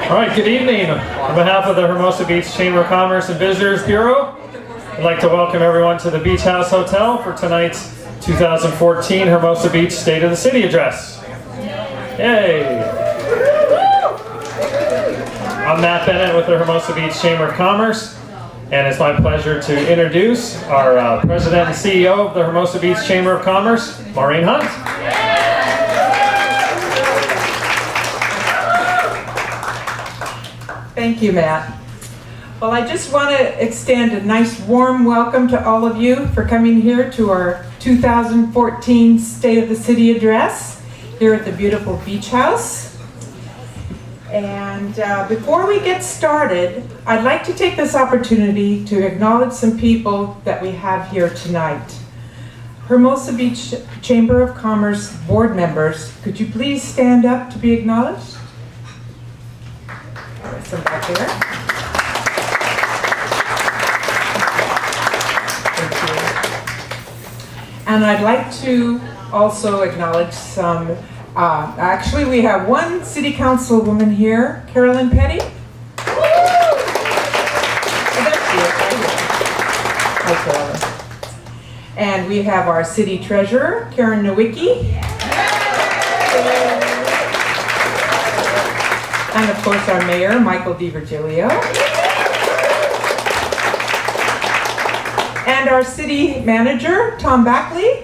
All right, good evening. On behalf of the Hermosa Beach Chamber of Commerce and Visitors Bureau, I'd like to welcome everyone to the Beach House Hotel for tonight's 2014 Hermosa Beach State of the City Address. Yay! I'm Matt Bennett with the Hermosa Beach Chamber of Commerce, and it's my pleasure to introduce our President and CEO of the Hermosa Beach Chamber of Commerce, Maureen Hunt. Thank you, Matt. Well, I just want to extend a nice warm welcome to all of you for coming here to our 2014 State of the City Address here at the beautiful Beach House. And before we get started, I'd like to take this opportunity to acknowledge some people that we have here tonight. Hermosa Beach Chamber of Commerce board members, could you please stand up to be acknowledged? Some back there. Thank you. And I'd like to also acknowledge some, actually we have one city councilwoman here, Carolyn Petty. Oh, there she is, right here. Hi, Carolyn. And we have our city treasurer, Karen Nowicki. And of course our mayor, Michael DiVirgilio. And our city manager, Tom Backley.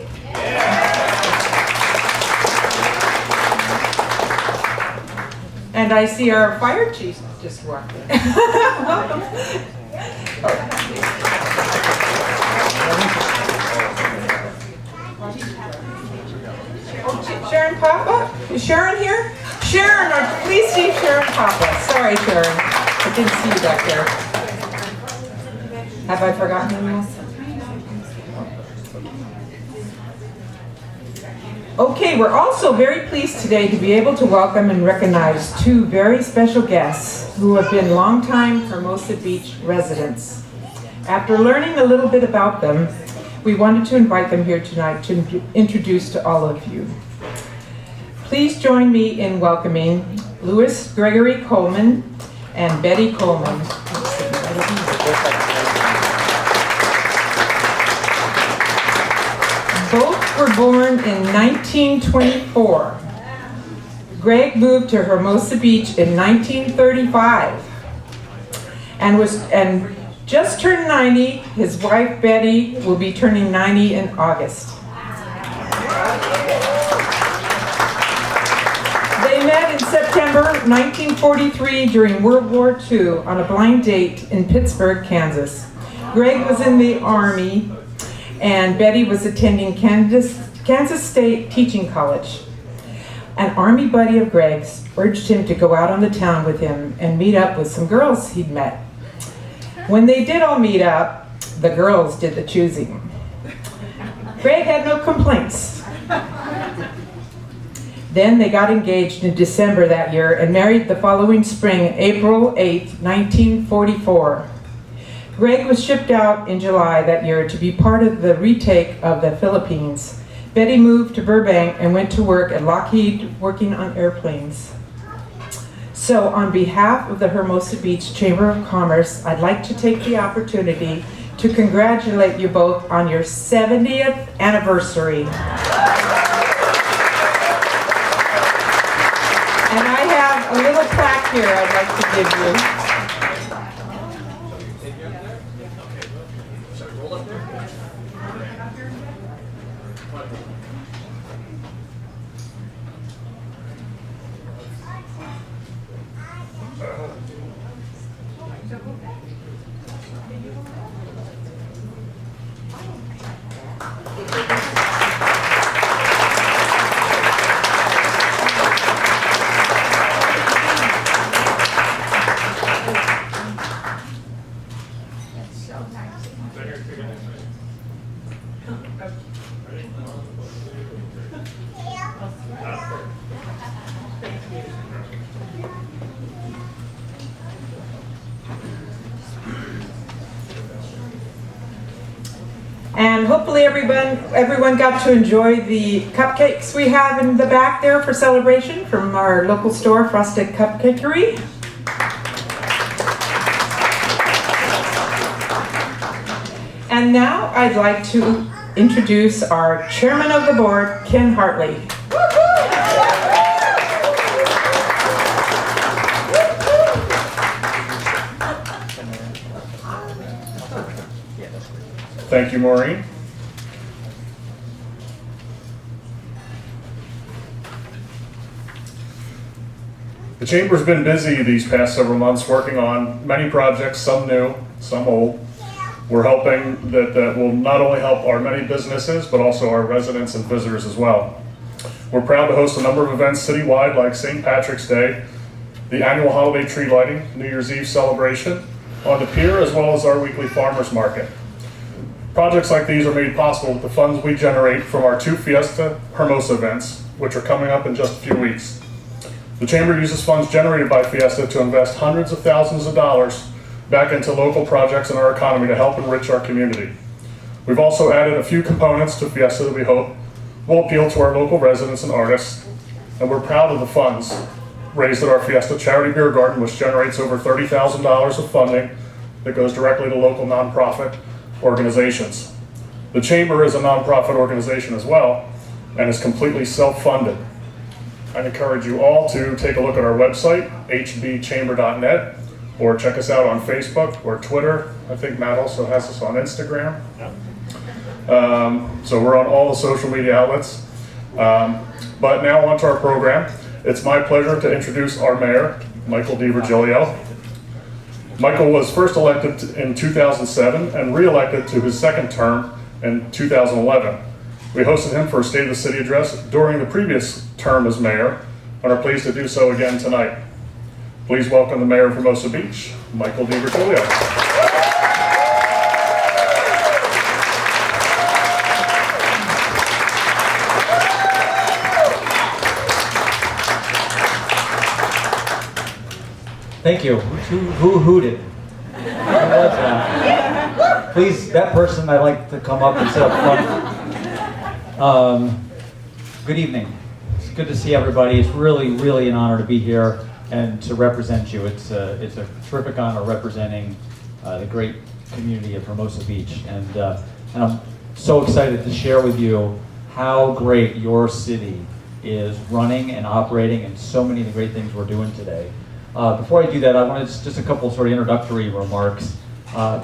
And I see our fire chief just walked in. Welcome. Oh, Sharon Papa? Is Sharon here? Sharon, our police chief, Sharon Papa. Sorry, Sharon. I didn't see you back there. Have I forgotten anyone else? Okay, we're also very pleased today to be able to welcome and recognize two very special guests who have been longtime Hermosa Beach residents. After learning a little bit about them, we wanted to invite them here tonight to introduce to all of you. Please join me in welcoming Louis Gregory Coleman and Betty Coleman. Both were born in 1924. Greg moved to Hermosa Beach in 1935 and just turned 90. His wife Betty will be turning 90 in August. They met in September 1943 during World War II on a blind date in Pittsburgh, Kansas. Greg was in the Army and Betty was attending Kansas State Teaching College. An Army buddy of Greg's urged him to go out on the town with him and meet up with some girls he'd met. When they did all meet up, the girls did the choosing. Greg had no complaints. Then they got engaged in December that year and married the following spring, April 8, 1944. Greg was shipped out in July that year to be part of the retake of the Philippines. Betty moved to Burbank and went to work at Lockheed working on airplanes. So on behalf of the Hermosa Beach Chamber of Commerce, I'd like to take the opportunity to congratulate you both on your 70th anniversary. And I have a little plaque here I'd like to give you. And hopefully everyone got to enjoy the cupcakes we have in the back there for celebration from our local store, Frosted Cupcakery. And now I'd like to introduce our chairman of the board, Ken Hartley. Thank you, Maureen. The Chamber's been busy these past several months working on many projects, some new, some old. We're hoping that will not only help our many businesses, but also our residents and visitors as well. We're proud to host a number of events citywide like St. Patrick's Day, the annual holiday tree lighting, New Year's Eve celebration on the pier, as well as our weekly farmers market. Projects like these are made possible with the funds we generate from our 2 Fiesta Hermosa events, which are coming up in just a few weeks. The Chamber uses funds generated by Fiesta to invest hundreds of thousands of dollars back into local projects in our economy to help enrich our community. We've also added a few components to Fiesta that we hope will appeal to our local residents and artists, and we're proud of the funds raised at our Fiesta Charity Beer Garden, which generates over $30,000 of funding that goes directly to local nonprofit organizations. The Chamber is a nonprofit organization as well and is completely self-funded. I encourage you all to take a look at our website, hbchamber.net, or check us out on Facebook or Twitter. I think Matt also has us on Instagram. So we're on all the social media outlets. But now on to our program. It's my pleasure to introduce our mayor, Michael DiVirgilio. Michael was first elected in 2007 and re-elected to his second term in 2011. We hosted him for a State of the City address during the previous term as mayor and are pleased to do so again tonight. Please welcome the mayor of Hermosa Beach, Michael DiVirgilio. Thank you. Who hooted? Who was that? Please, that person, I'd like to come up and sit up front. Good evening. It's good to see everybody. It's really an honor to be here and to represent you. It's a terrific honor representing the great community of Hermosa Beach. And I'm so excited to share with you how great your city is running and operating and so many of the great things we're doing today. Before I do that, I wanted just a couple sort of introductory remarks.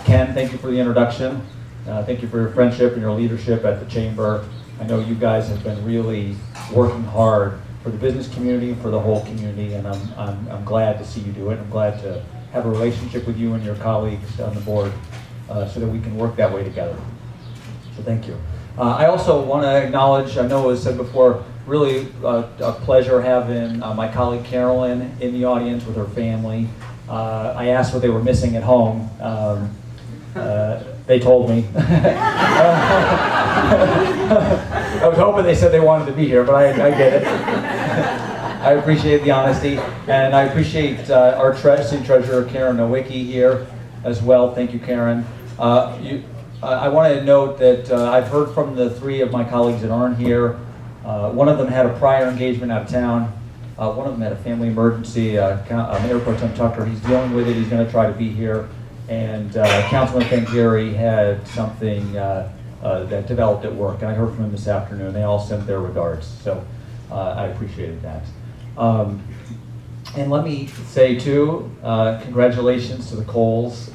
Ken, thank you for the introduction. Thank you for your friendship and your leadership at the Chamber. I know you guys have been really working hard for the business community and for the whole community, and I'm glad to see you do it. I'm glad to have a relationship with you and your colleagues on the board so that we can work that way together. So thank you. I also want to acknowledge, I know it was said before, really a pleasure having my colleague Carolyn in the audience with her family. I asked what they were missing at home. They told me. I was hoping they said they wanted to be here, but I get it. I appreciate the honesty, and I appreciate our city treasurer Karen Nowicki here as well. Thank you, Karen. I want to note that I've heard from the 3 of my colleagues that aren't here. One of them had a prior engagement out of town. One of them had a family emergency. Mayor Pro Tem Tucker, he's dealing with it. He's going to try to be here. And Councilman Fangeri had something that developed at work, and I heard from him this afternoon. They all sent their regards, so I appreciated that. And let me say too, congratulations to the Coles.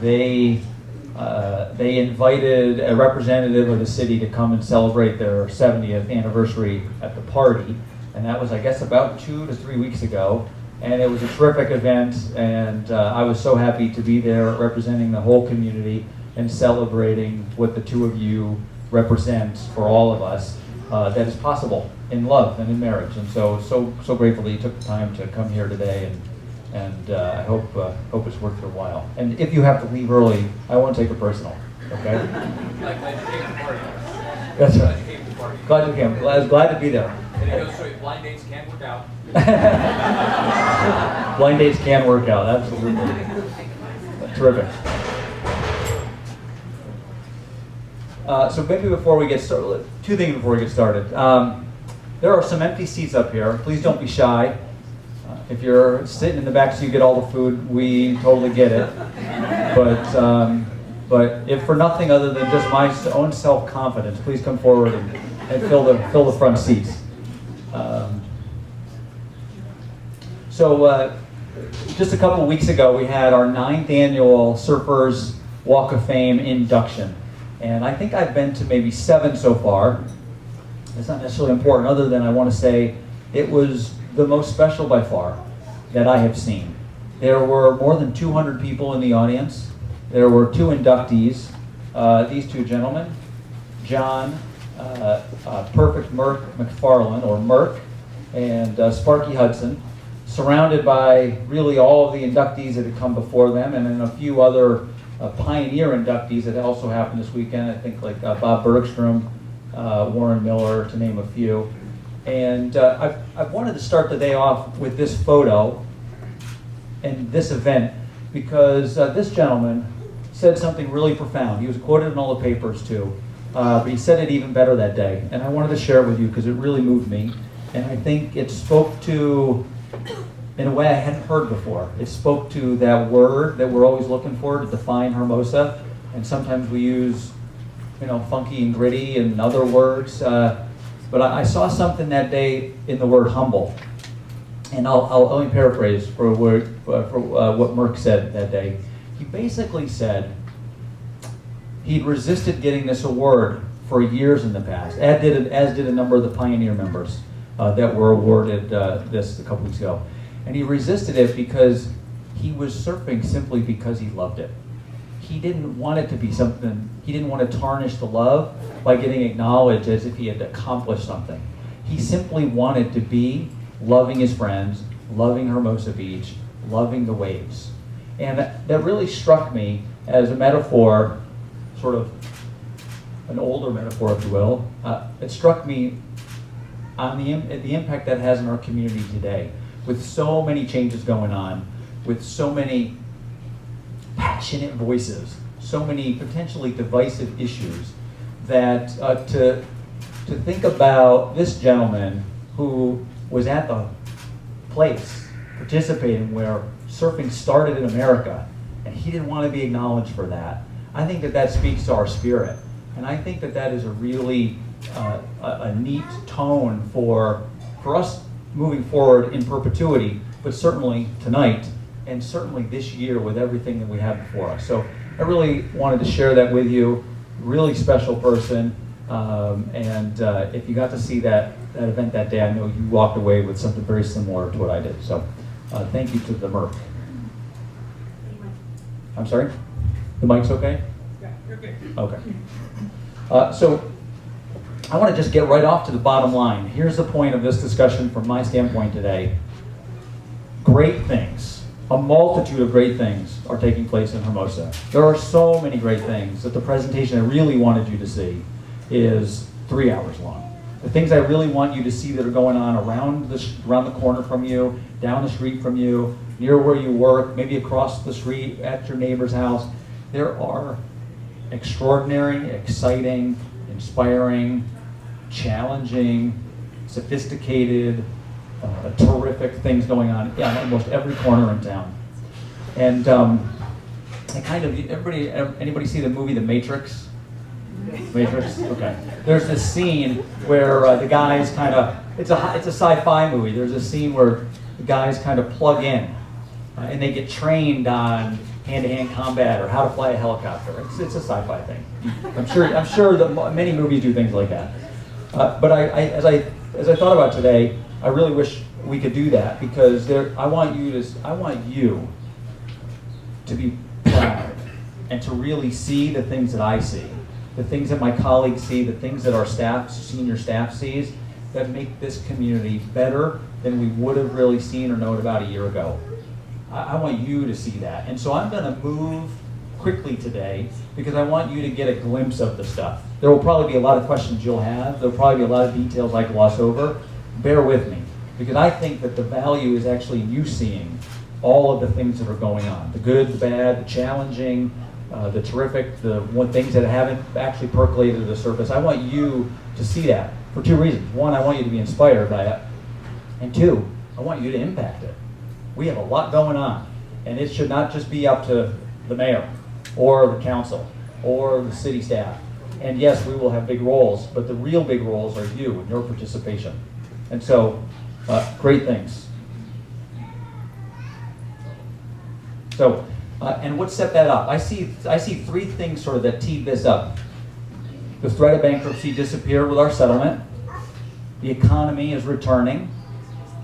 They invited a representative of the city to come and celebrate their 70th anniversary at the party, and that was, I guess, about 2 to 3 weeks ago. And it was a terrific event, and I was so happy to be there representing the whole community and celebrating what the 2 of you represent for all of us that is possible in love and in marriage. And so grateful that you took the time to come here today, and I hope it's worth your while. And if you have to leave early, I won't take it personal, okay? I'm glad you came to the party. That's right. Glad you came to the party. Glad you came. I was glad to be there. And it goes straight, blind dates can work out. Blind dates can work out, absolutely. Terrific. So maybe before we get started, 2 things before we get started. There are some empty seats up here. Please don't be shy. If you're sitting in the back so you get all the food, we totally get it. But But if for nothing other than just my own self-confidence, please come forward and fill the front seats. So just a couple of weeks ago, we had our 9th annual Surfers Walk of Fame induction. And I think I've been to maybe 7 so far. It's not necessarily important, other than I want to say it was the most special by far that I have seen. There were more than 200 people in the audience. There were 2 inductees, these 2 gentlemen, John Perfect Merck McFarland, or Merck, and Sparky Hudson, surrounded by really all of the inductees that had come before them, and then a few other pioneer inductees that also happened this weekend. I think like Bob Bergstrom, Warren Miller, to name a few. And I wanted to start the day off with this photo and this event because this gentleman said something really profound. He was quoted in all the papers too, but he said it even better that day. And I wanted to share it with you because it really moved me. And I think it spoke to, in a way I hadn't heard before. It spoke to that word that we're always looking for to define Hermosa. And sometimes we use, funky and gritty and other words. But I saw something that day in the word humble. And I'll only paraphrase for what Merck said that day. He basically said he'd resisted getting this award for years in the past, as did a number of the pioneer members that were awarded this a couple weeks ago. And he resisted it because he was surfing simply because he loved it. He didn't want it to be something, he didn't want to tarnish the love by getting acknowledged as if he had accomplished something. He simply wanted to be loving his friends, loving Hermosa Beach, loving the waves. And that really struck me as a metaphor, sort of an older metaphor, if you will. It struck me on the impact that has in our community today, with so many changes going on, with so many passionate voices, so many potentially divisive issues, that to think about this gentleman who was at the place participating where surfing started in America, and he didn't want to be acknowledged for that. I think that speaks to our spirit, and I think that is a really a neat tone for us moving forward in perpetuity, but certainly tonight, and certainly this year with everything that we have before us. So I really wanted to share that with you. Really special person, and if you got to see that event that day, I know you walked away with something very similar to what I did. So thank you to the Merck. I'm sorry? The mic's okay? Yeah, you're good. Okay. So I want to just get right off to the bottom line. Here's the point of this discussion from my standpoint today. Great things, a multitude of great things are taking place in Hermosa. There are so many great things that the presentation I really wanted you to see is 3 hours long. The things I really want you to see that are going on around the corner from you, down the street from you, near where you work, maybe across the street at your neighbor's house. There are extraordinary, exciting, inspiring, challenging, sophisticated, terrific things going on in almost every corner in town. And anybody see the movie The Matrix? Matrix? Okay. There's this scene where the guys it's a sci-fi movie. There's a scene where the guys kind of plug in and they get trained on hand-to-hand combat or how to fly a helicopter. It's a sci-fi thing. I'm sure that many movies do things like that. But as I thought about today, I really wish we could do that, because I want you to be proud and to really see the things that I see, the things that my colleagues see, the things that our senior staff sees, that make this community better than we would have really seen or known about a year ago. I want you to see that. And so I'm going to move quickly today because I want you to get a glimpse of the stuff. There will probably be a lot of questions you'll have. There will probably be a lot of details I gloss over. Bear with me, because I think that the value is actually in you seeing all of the things that are going on. The good, the bad, the challenging, the terrific, the things that haven't actually percolated to the surface. I want you to see that for 2 reasons. One, I want you to be inspired by it. And 2, I want you to impact it. We have a lot going on, and it should not just be up to the mayor or the council. or the city staff. And yes, we will have big roles, but the real big roles are you and your participation. And so, great things. So, and what set that up? I see three things sort of that teed this up. The threat of bankruptcy disappeared with our settlement. The economy is returning.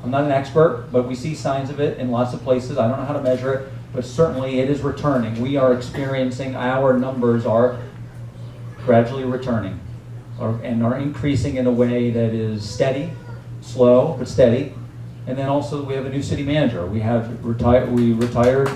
I'm not an expert, but we see signs of it in lots of places. I don't know how to measure it, but certainly it is returning. We are experiencing, our numbers are gradually returning and are increasing in a way that is steady, slow, but steady. And then also we have a new city manager. We retired.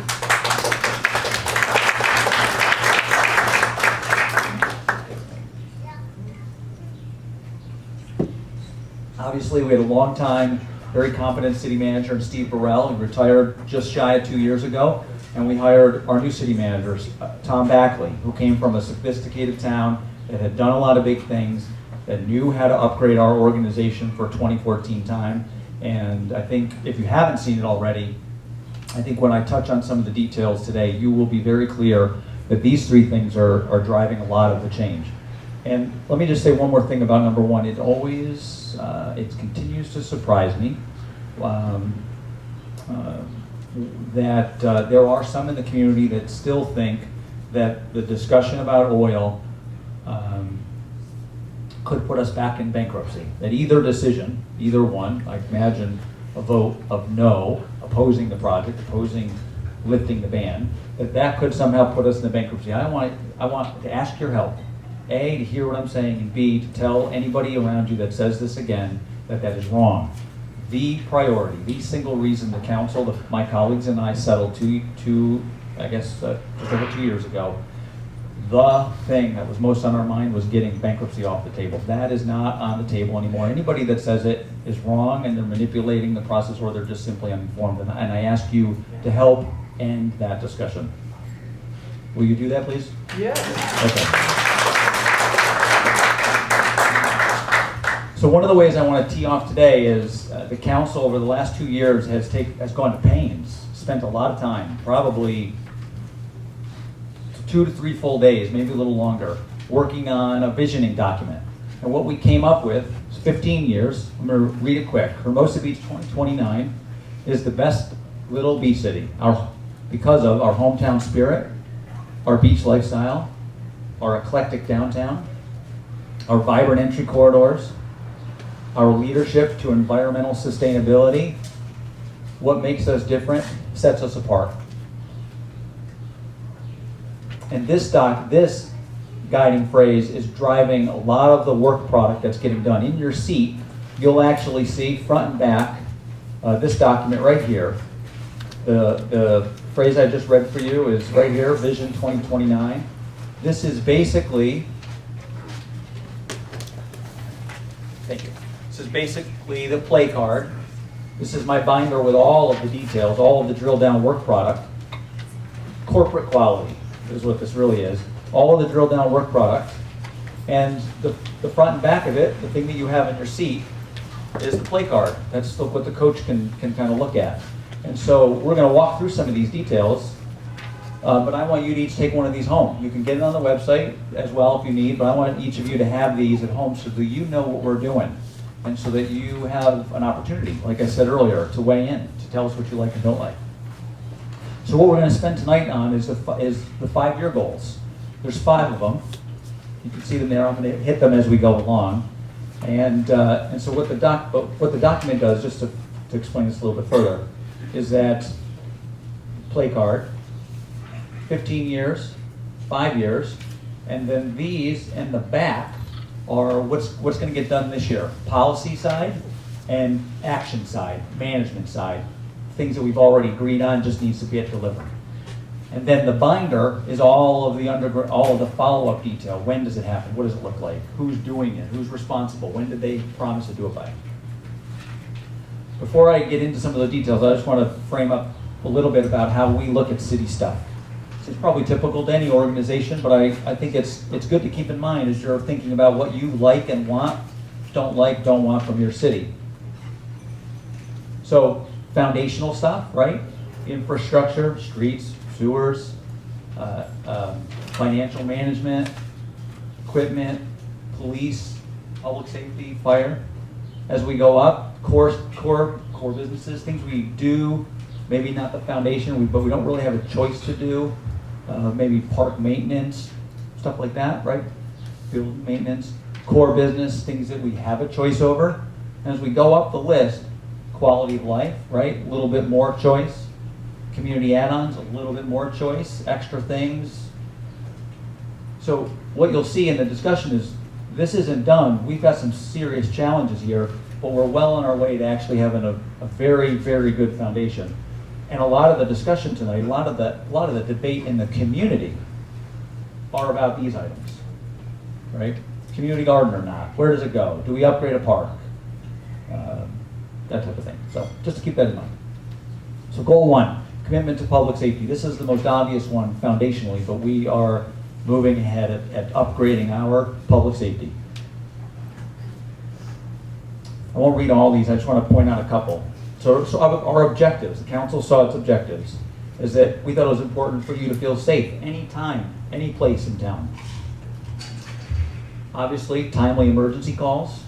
Obviously, we had a long time, very competent city manager in Steve Burrell, who retired just shy of 2 years ago. And we hired our new city managers, Tom Backley, who came from a sophisticated town that had done a lot of big things, that knew how to upgrade our organization for 2014 time. And I think if you haven't seen it already, I think when I touch on some of the details today, you will be very clear that these three things are driving a lot of the change. And let me just say one more thing about number one. It always, it continues to surprise me that there are some in the community that still think that the discussion about oil could put us back in bankruptcy. That either decision, either one, I imagine a vote of no, opposing the project, opposing lifting the ban, that could somehow put us in the bankruptcy. I want to ask your help. A, to hear what I'm saying, and B, to tell anybody around you that says this again that is wrong. The priority, the single reason the council, my colleagues and I settled just over 2 years ago, the thing that was most on our mind was getting bankruptcy off the table. That is not on the table anymore. Anybody that says it is wrong and they're manipulating the process or they're just simply uninformed. And I ask you to help end that discussion. Will you do that, please? Yes. Okay. So one of the ways I want to tee off today is the council over the last 2 years has gone to pains, spent a lot of time, probably 2 to 3 full days, maybe a little longer, working on a visioning document. And what we came up with is 15 years. I'm going to read it quick. Hermosa Beach 2029 is the best little beach city because of our hometown spirit, our beach lifestyle, our eclectic downtown, our vibrant entry corridors, our leadership to environmental sustainability. What makes us different sets us apart. And this guiding phrase is driving a lot of the work product that's getting done. In your seat, you'll actually see front and back this document right here. The phrase I just read for you is right here, Vision 2029. This is basically, thank you. This is basically the play card. This is my binder with all of the details, all of the drill down work product. Corporate quality is what this really is. All of the drill down work product. And the front and back of it, the thing that you have in your seat, is the play card. That's what the coach can kind of look at. And so we're going to walk through some of these details, but I want you to each take one of these home. You can get it on the website as well if you need, but I want each of you to have these at home so that you know what we're doing. And so that you have an opportunity, like I said earlier, to weigh in, to tell us what you like and don't like. So what we're going to spend tonight on is the 5-year goals. There's 5 of them. You can see them there. I'm going to hit them as we go along. And so what the document does, just to explain this a little bit further, is that play card, 15 years, 5 years, and then these in the back are what's going to get done this year. Policy side and action side, management side. Things that we've already agreed on just needs to get delivered. And then the binder is all of the follow-up detail. When does it happen? What does it look like? Who's doing it? Who's responsible? When did they promise to do it by? Before I get into some of the details, I just want to frame up a little bit about how we look at city stuff. It's probably typical to any organization, but I think it's good to keep in mind as you're thinking about what you like and want, don't want from your city. So foundational stuff, right? Infrastructure, streets, sewers, financial management, equipment, police, public safety, fire. As we go up, core businesses, things we do, maybe not the foundation, but we don't really have a choice to do. Maybe park maintenance, stuff like that, right? Field maintenance, core business, things that we have a choice over. And as we go up the list, quality of life, right? A little bit more choice. Community add-ons, a little bit more choice. Extra things. So what you'll see in the discussion is this isn't done. We've got some serious challenges here, but we're well on our way to actually having a very, very good foundation. And a lot of the discussion tonight, a lot of the debate in the community are about these items, right? Community garden or not? Where does it go? Do we upgrade a park? That type of thing. So just to keep that in mind. So goal 1, commitment to public safety. This is the most obvious one foundationally, but we are moving ahead at upgrading our public safety. I won't read all these, I just want to point out a couple. So our objectives, the council saw its objectives, is that we thought it was important for you to feel safe anytime, any place in town. Obviously, timely emergency calls.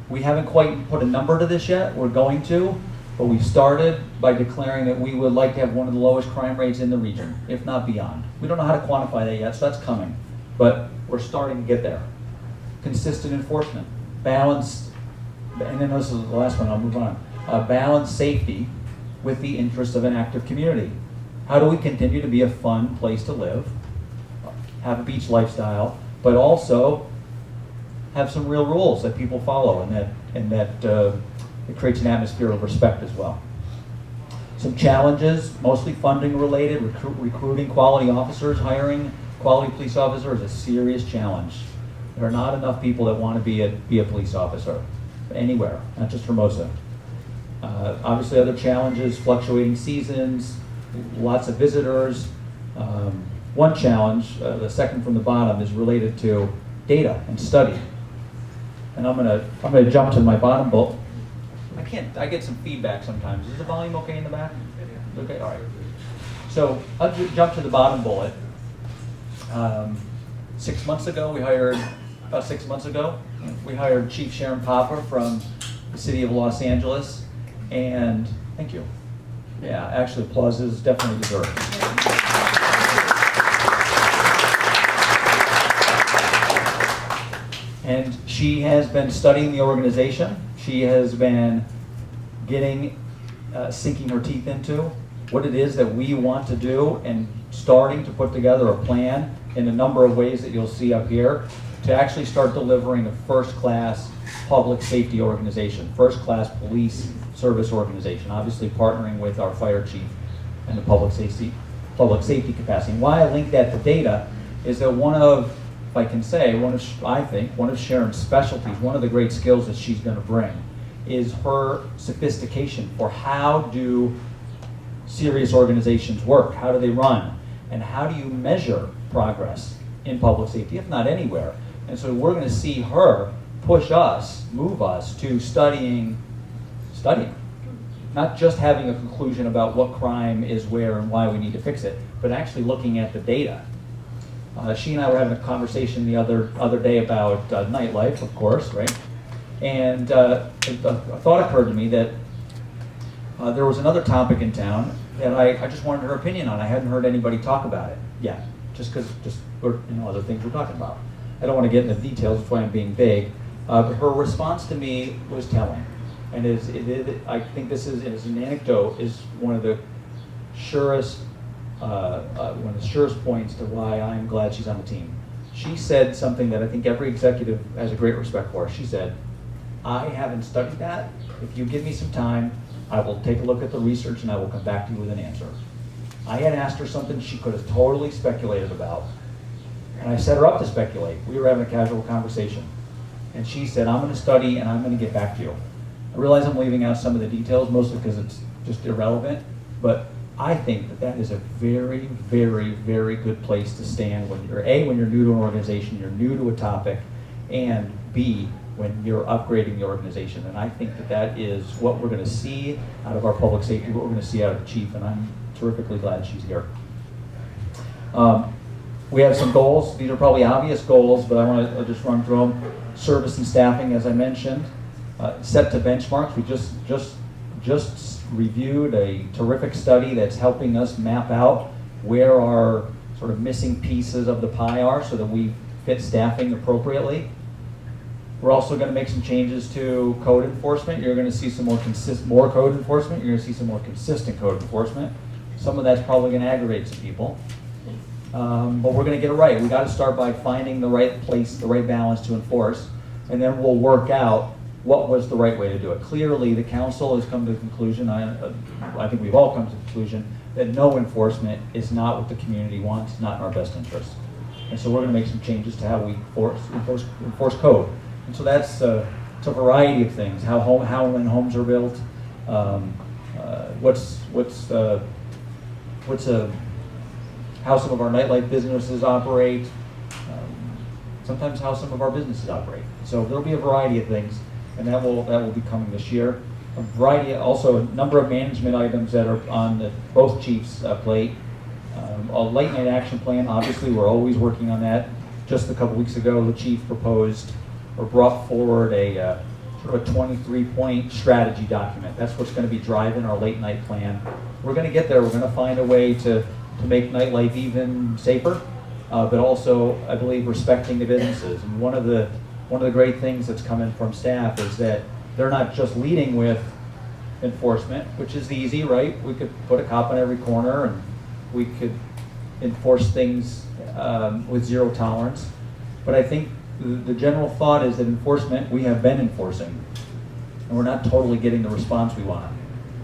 We haven't quite put a number to this yet, we're going to, but we started by declaring that we would like to have one of the lowest crime rates in the region, if not beyond. We don't know how to quantify that yet, so that's coming, but we're starting to get there. Consistent enforcement, balanced, and then this is the last one, I'll move on. Balance safety with the interests of an active community. How do we continue to be a fun place to live, have a beach lifestyle, but also have some real rules that people follow, and that it creates an atmosphere of respect as well. Some challenges, mostly funding related, recruiting quality officers, hiring quality police officers is a serious challenge. There are not enough people that want to be a police officer anywhere, not just Hermosa. Obviously other challenges, fluctuating seasons, lots of visitors. One challenge, the second from the bottom, is related to data and study. And I'm gonna jump to my bottom bullet. I get some feedback sometimes. Is the volume okay in the back? Okay, all right. So I'll jump to the bottom bullet. 6 months ago, about 6 months ago, we hired Chief Sharon Popper from the city of Los Angeles. And thank you. Yeah, actually applause is definitely deserved. And she has been studying the organization. She has been sinking her teeth into what it is that we want to do and starting to put together a plan in a number of ways that you'll see up here to actually start delivering a first-class public safety organization, first-class police service organization, obviously partnering with our fire chief and the public safety capacity. And why I link that to data is that I think one of Sharon's specialties, one of the great skills that she's going to bring is her sophistication for how do serious organizations work, how do they run, and how do you measure progress in public safety, if not anywhere. And so we're going to see her move us to studying, not just having a conclusion about what crime is where and why we need to fix it, but actually looking at the data. She and I were having a conversation the other day about nightlife, of course, right? And a thought occurred to me that there was another topic in town that I just wanted her opinion on. I hadn't heard anybody talk about it yet, just because other things we're talking about. I don't want to get into details, that's why I'm being vague. But her response to me was telling. And I think this is, as an anecdote, is one of the surest points to why I'm glad she's on the team. She said something that I think every executive has a great respect for. She said, I haven't studied that. If you give me some time, I will take a look at the research and I will come back to you with an answer. I had asked her something she could have totally speculated about. And I set her up to speculate. We were having a casual conversation. And she said, I'm going to study and I'm going to get back to you. I realize I'm leaving out some of the details, mostly because it's just irrelevant, but I think that is a very, very, very good place to stand when you're new to an organization, you're new to a topic, and B, when you're upgrading the organization. And I think that is what we're going to see out of our public safety, what we're going to see out of the chief, and I'm terrifically glad she's here. We have some goals. These are probably obvious goals, but I want to just run through them. Service and staffing, as I mentioned. Set to benchmarks. We just reviewed a terrific study that's helping us map out where our sort of missing pieces of the pie are so that we fit staffing appropriately. We're also going to make some changes to code enforcement. You're going to see some more code enforcement. You're going to see some more consistent code enforcement. Some of that's probably going to aggravate some people. But we're going to get it right. We got to start by finding the right place, the right balance to enforce, and then we'll work out what was the right way to do it. Clearly, the council has come to the conclusion, I think we've all come to the conclusion, that no enforcement is not what the community wants, not in our best interest. And so we're going to make some changes to how we enforce code. And so that's it's a variety of things. How when homes are built, how some of our nightlife businesses operate, sometimes how some of our businesses operate. So there'll be a variety of things, and that will be coming this year. A variety, also a number of management items that are on both chiefs' plate. A late night action plan, obviously we're always working on that. Just a couple weeks ago, the chief proposed or brought forward a sort of a 23-point strategy document. That's what's going to be driving our late night plan. We're going to get there. We're going to find a way to make nightlife even safer, but also, I believe, respecting the businesses. And one of the great things that's coming from staff is that they're not just leading with enforcement, which is easy, right? We could put a cop on every corner and we could enforce things with zero tolerance. But I think the general thought is that enforcement, we have been enforcing, and we're not totally getting the response we want.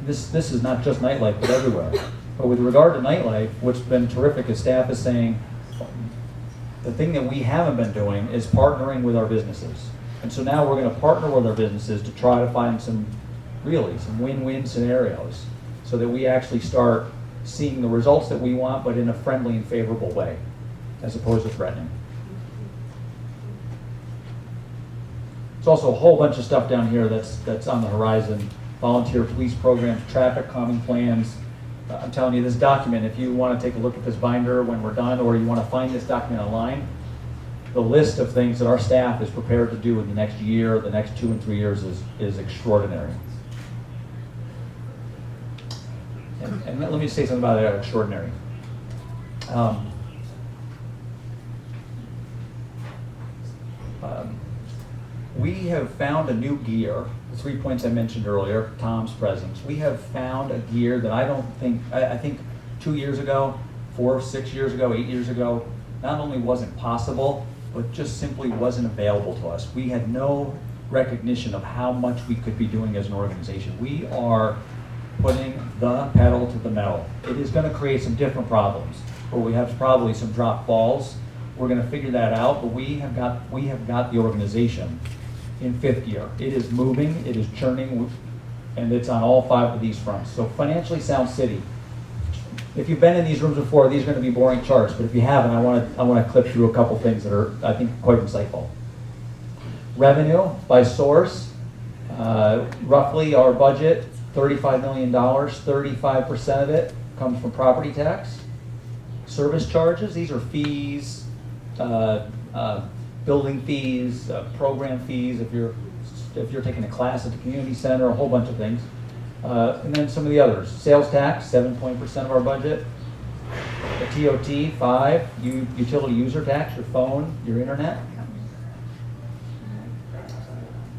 This is not just nightlife, but everywhere. But with regard to nightlife, what's been terrific is staff is saying, the thing that we haven't been doing is partnering with our businesses. And so now we're going to partner with our businesses to try to find some win-win scenarios so that we actually start seeing the results that we want, but in a friendly and favorable way, as opposed to threatening. There's also a whole bunch of stuff down here that's on the horizon. Volunteer police programs, traffic calming plans. I'm telling you, this document, if you want to take a look at this binder when we're done, or you want to find this document online, the list of things that our staff is prepared to do in the next year, the next 2 and 3 years is extraordinary. And let me say something about that extraordinary. We have found a new gear, the 3 points I mentioned earlier, Tom's presence. We have found a gear that I think 2 years ago, 4, 6 years ago, 8 years ago, not only wasn't possible, but just simply wasn't available to us. We had no recognition of how much we could be doing as an organization. We are putting the pedal to the metal. It is going to create some different problems, where we have probably some drop balls. We're going to figure that out, but we have got the organization in 5th gear. It is moving, it is churning, and it's on all 5 of these fronts. So financially sound city. If you've been in these rooms before, these are going to be boring charts, but if you haven't, I want to clip through a couple things that are, I think, quite insightful. Revenue by source, roughly our budget, $35 million, 35% of it comes from property tax. Service charges, these are fees, building fees, program fees, if you're taking a class at the community center, a whole bunch of things. And then some of the others. Sales tax, 7% of our budget. The TOT, 5. Utility user tax, your phone, your internet.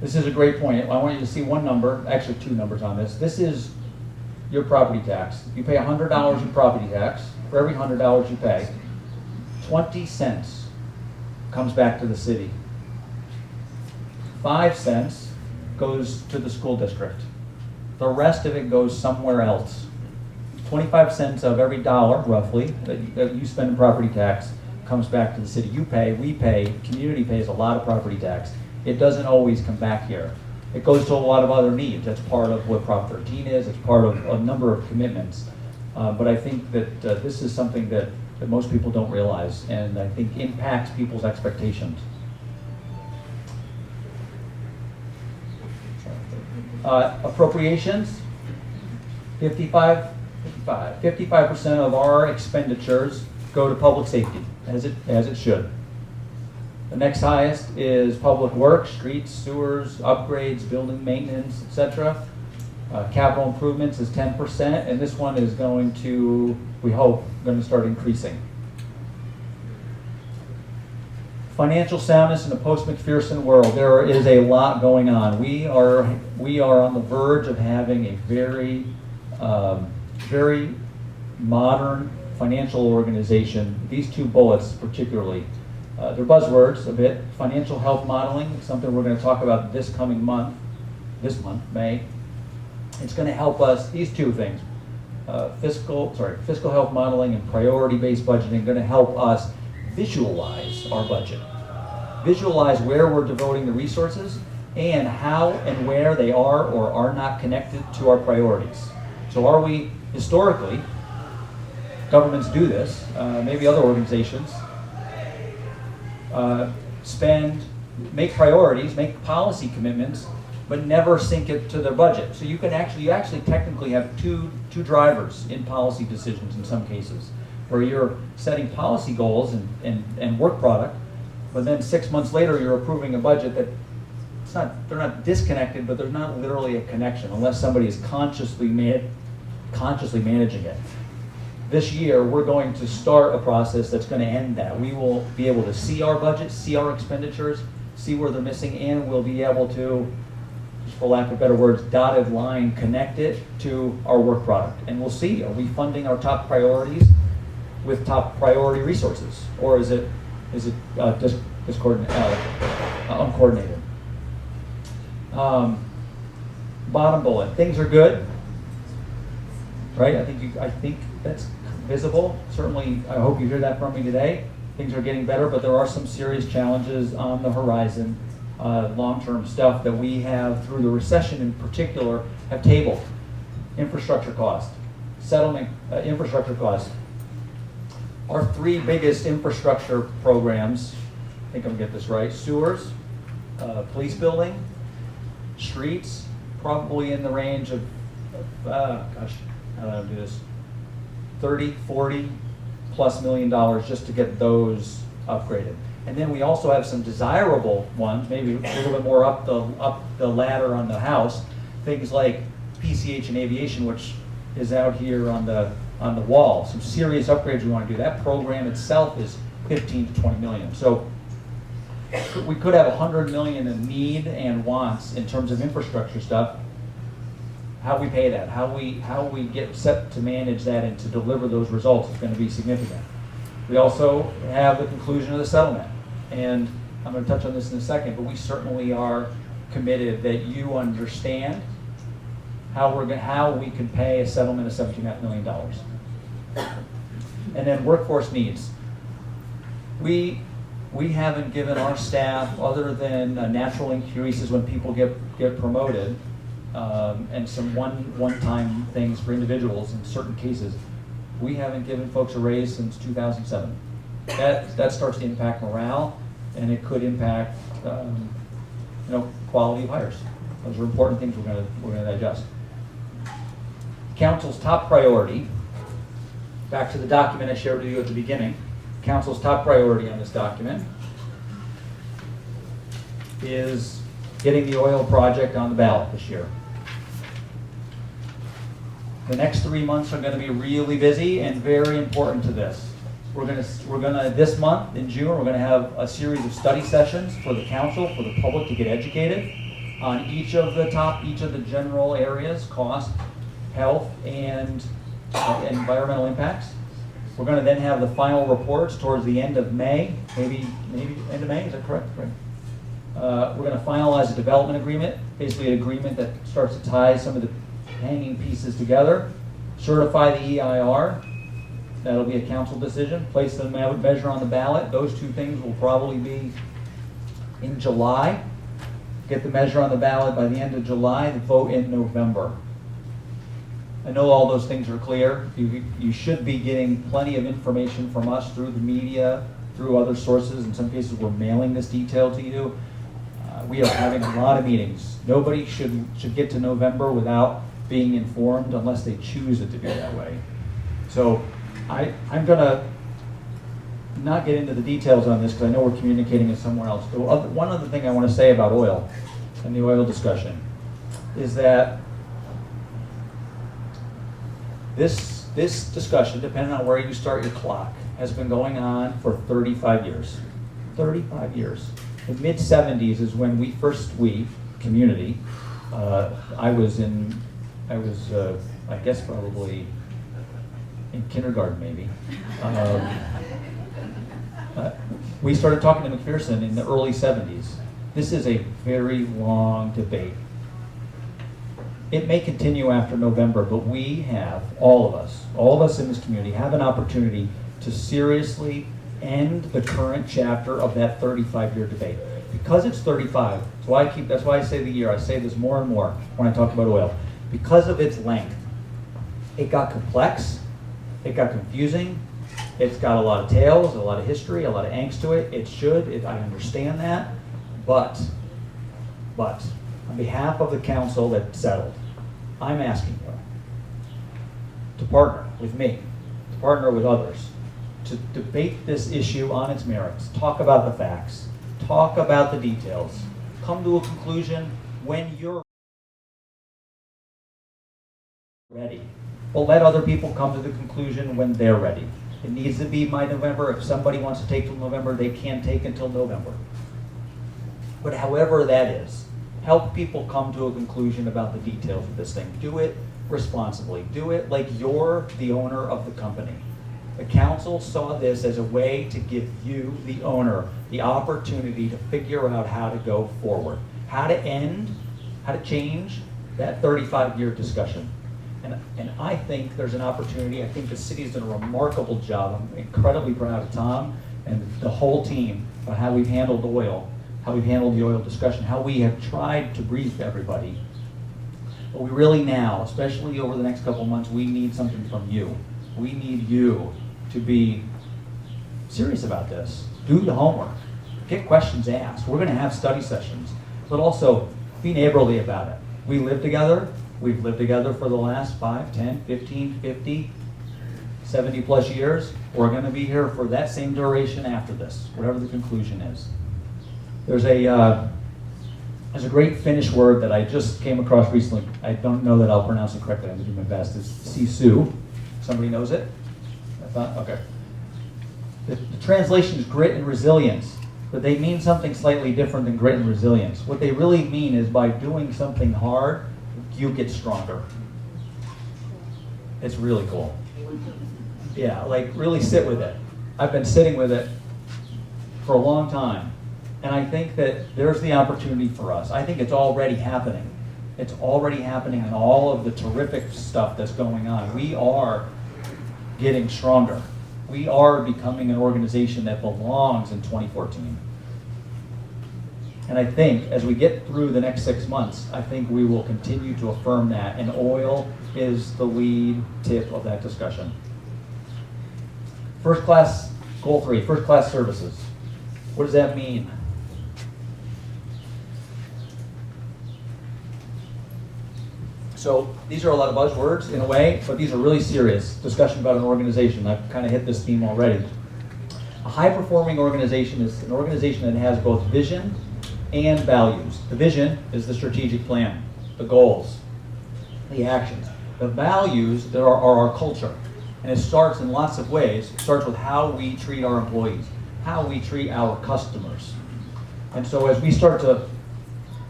This is a great point. I want you to see one number, actually 2 numbers on this. This is your property tax. You pay $100 in property tax. For every $100 you pay, 20 cents comes back to the city. 5 cents goes to the school district. The rest of it goes somewhere else. 25 cents of every dollar, roughly, that you spend in property tax comes back to the city. You pay, we pay, community pays a lot of property tax. It doesn't always come back here. It goes to a lot of other needs. That's part of what Prop 13 is. It's part of a number of commitments. But I think that this is something that most people don't realize, and I think impacts people's expectations. Appropriations, 55% of our expenditures go to public safety, as it should. The next highest is public works, streets, sewers, upgrades, building maintenance, etc. Capital improvements is 10%, and this one is going to, we hope, going to start increasing. Financial soundness in a post-McPherson world. There is a lot going on. We are on the verge of having a very modern financial organization. These two bullets particularly, they're buzzwords a bit. Financial health modeling, something we're going to talk about this month, May. It's going to help us, these two things, fiscal health modeling and priority-based budgeting, going to help us visualize our budget. Visualize where we're devoting the resources and how and where they are or are not connected to our priorities. So are we, historically, governments do this, maybe other organizations, make priorities, make policy commitments, but never sync it to their budget. So you actually technically have two drivers in policy decisions in some cases, where you're setting policy goals and work product, but then 6 months later you're approving a budget that they're not disconnected, but there's not literally a connection unless somebody is consciously managing it. This year, we're going to start a process that's going to end that. We will be able to see our budget, see our expenditures, see where they're missing, and we'll be able to, just for lack of better words, dotted line connect it to our work product. And we'll see, are we funding our top priorities with top priority resources? Or is it uncoordinated? Bottom bullet, things are good, right? I think that's visible. Certainly, I hope you hear that from me today. Things are getting better, but there are some serious challenges on the horizon, long-term stuff that we have, through the recession in particular, have tabled. Infrastructure cost, settlement, infrastructure cost. Our three biggest infrastructure programs, I think I'm gonna get this right, sewers, police building, streets, probably in the range of, how do I do this? 30, 40 plus $1 million just to get those upgraded. And then we also have some desirable ones, maybe a little bit more up the ladder on the house, things like PCH and aviation, which is out here on the wall. Some serious upgrades we want to do. That program itself is 15 to 20 million. So we could have 100 million in need and wants in terms of infrastructure stuff. How we pay that, how we get set to manage that and to deliver those results is going to be significant. We also have the conclusion of the settlement, and I'm going to touch on this in a second, but we certainly are committed that you understand how we can pay a settlement of $17.5 million. And then workforce needs. We haven't given our staff, other than natural increases when people get promoted, and some one-time things for individuals in certain cases, we haven't given folks a raise since 2007. That starts to impact morale, and it could impact quality of hires. Those are important things we're going to digest. Council's top priority, back to the document I shared with you at the beginning, Council's top priority on this document is getting the oil project on the ballot this year. The next 3 months are going to be really busy and very important to this. We're gonna this month in June, we're going to have a series of study sessions for the council, for the public to get educated on each of the general areas: cost, health, and environmental impacts. We're going to then have the final reports towards the end of May, maybe end of May. Is that correct? Right. We're going to finalize a development agreement, basically an agreement that starts to tie some of the hanging pieces together, certify the EIR, that'll be a council decision, place the measure on the ballot. Those two things will probably be in July. Get the measure on the ballot by the end of July, the vote in November. I know all those things are clear. You should be getting plenty of information from us through the media, through other sources. In some cases, we're mailing this detail to you. We are having a lot of meetings. Nobody should get to November without being informed unless they choose it to be that way. So I'm gonna not get into the details on this because I know we're communicating it somewhere else. One other thing I want to say about oil and the oil discussion is that this discussion, depending on where you start your clock, has been going on for 35 years. 35 years. The mid-70s is when community, I guess probably in kindergarten maybe. We started talking to McPherson in the early 70s. This is a very long debate. It may continue after November, but we have, all of us in this community have an opportunity to seriously end the current chapter of that 35-year debate. Because it's 35, that's why I say the year, I say this more and more when I talk about oil. Because of its length, it got complex, it got confusing, it's got a lot of tales, a lot of history, a lot of angst to it. I understand that, but, on behalf of the council that settled, I'm asking you to partner with me, to partner with others, to debate this issue on its merits, talk about the facts, talk about the details, come to a conclusion when you're ready. But let other people come to the conclusion when they're ready. It needs to be by November. If somebody wants to take till November, they can take until November. But however that is, help people come to a conclusion about the details of this thing. Do it responsibly. Do it like you're the owner of the company. The council saw this as a way to give you, the owner, the opportunity to figure out how to go forward, how to change that 35-year discussion. And I think there's an opportunity. I think the city's done a remarkable job. I'm incredibly proud of Tom and the whole team about how we've handled oil, how we've handled the oil discussion, how we have tried to brief everybody. But we really now, especially over the next couple of months, we need something from you. We need you to be serious about this. Do the homework. Get questions asked. We're going to have study sessions, but also be neighborly about it. We live together. We've lived together for the last 5, 10, 15, 50, 70 plus years. We're going to be here for that same duration after this, whatever the conclusion is. There's a great Finnish word that I just came across recently. I don't know that I'll pronounce it correctly. I'm going to do my best. It's sisu. Somebody knows it? I thought, okay. The translation is grit and resilience, but they mean something slightly different than grit and resilience. What they really mean is by doing something hard, you get stronger. It's really cool. Yeah, like really sit with it. I've been sitting with it for a long time, and I think that there's the opportunity for us. I think it's already happening. It's already happening in all of the terrific stuff that's going on. We are getting stronger. We are becoming an organization that belongs in 2014. And I think as we get through the next 6 months, I think we will continue to affirm that, and oil is the lead tip of that discussion. First class, goal 3, first class services. What does that mean? So these are a lot of buzzwords in a way, but these are really serious. Discussion about an organization. I've kind of hit this theme already. A high-performing organization is an organization that has both vision and values. The vision is the strategic plan, the goals, the actions. The values are our culture. And it starts in lots of ways. It starts with how we treat our employees, how we treat our customers. And so as we start to